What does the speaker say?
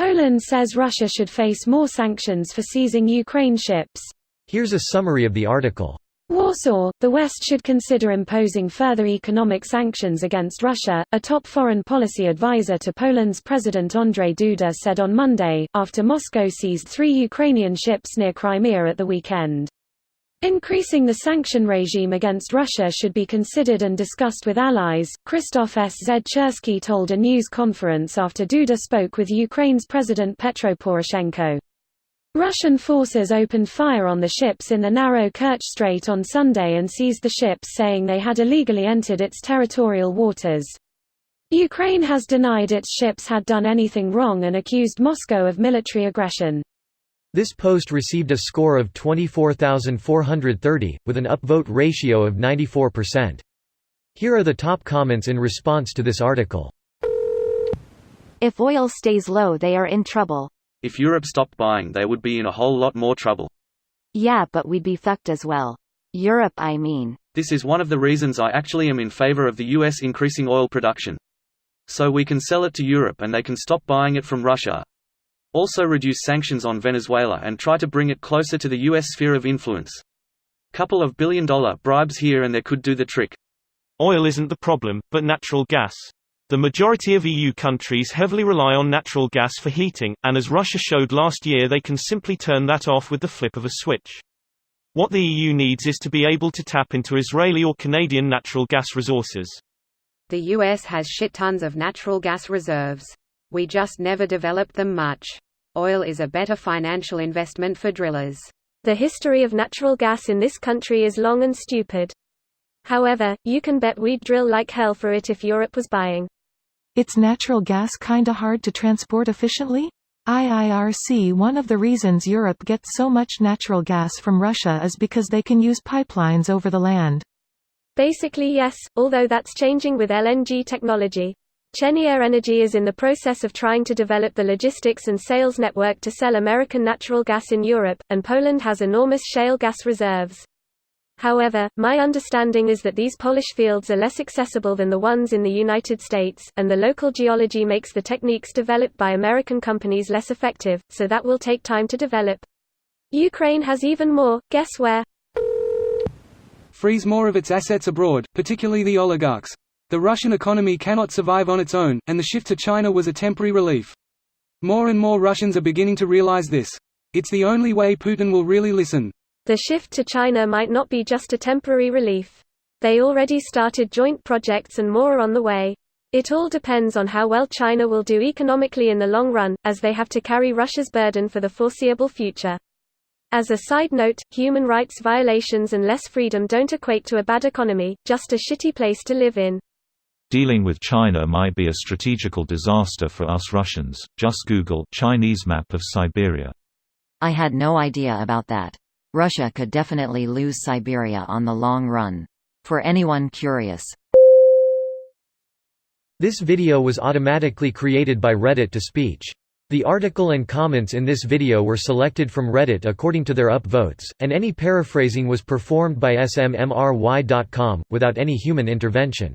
Poland says Russia should face more sanctions for seizing Ukraine ships. Here's a summary of the article. Warsaw, the West should consider imposing further economic sanctions against Russia, a top foreign policy advisor to Poland's President Andrzej Duda said on Monday, after Moscow seized 3 Ukrainian ships near Crimea at the weekend. Increasing the sanction regime against Russia should be considered and discussed with allies, Krzysztof Szczerski told a news conference after Duda spoke with Ukraine's President Petro Poroshenko. Russian forces opened fire on the ships in the narrow Kerch Strait on Sunday and seized the ships, saying they had illegally entered its territorial waters. Ukraine has denied its ships had done anything wrong and accused Moscow of military aggression. This post received a score of 24,430, with an upvote ratio of 94%. Here are the top comments in response to this article. If oil stays low, they are in trouble. If Europe stopped buying, they would be in a whole lot more trouble. Yeah, but we'd be fucked as well. Europe, I mean. This is one of the reasons I actually am in favor of the US increasing oil production. So we can sell it to Europe and they can stop buying it from Russia. Also reduce sanctions on Venezuela and try to bring it closer to the US sphere of influence. Couple of billion-dollar bribes here and there could do the trick. Oil isn't the problem, but natural gas. The majority of EU countries heavily rely on natural gas for heating, and as Russia showed last year, they can simply turn that off with the flip of a switch. What the EU needs is to be able to tap into Israeli or Canadian natural gas resources. The US has shit tons of natural gas reserves. We just never developed them much. Oil is a better financial investment for drillers. The history of natural gas in this country is long and stupid. However, you can bet we'd drill like hell for it if Europe was buying. It's natural gas kinda hard to transport efficiently? IIRC One of the reasons Europe gets so much natural gas from Russia is because they can use pipelines over the land. Basically yes, although that's changing with LNG technology. Cheniere Energy is in the process of trying to develop the logistics and sales network to sell American natural gas in Europe, and Poland has enormous shale gas reserves. However, my understanding is that these Polish fields are less accessible than the ones in the United States, and the local geology makes the techniques developed by American companies less effective, so that will take time to develop. Ukraine has even more, guess where? Freeze more of its assets abroad, particularly the oligarchs. The Russian economy cannot survive on its own, and the shift to China was a temporary relief. More and more Russians are beginning to realize this. It's the only way Putin will really listen. The shift to China might not be just a temporary relief. They already started joint projects and more are on the way. It all depends on how well China will do economically in the long run, as they have to carry Russia's burden for the foreseeable future. As a side note, human rights violations and less freedom don't equate to a bad economy, just a shitty place to live in. Dealing with China might be a strategical disaster for us Russians. Just Google Chinese map of Siberia. I had no idea about that. Russia could definitely lose Siberia on the long run. For anyone curious. This video was automatically created by Reddit to speech. The article and comments in this video were selected from Reddit according to their upvotes, and any paraphrasing was performed by smmry.com, without any human intervention.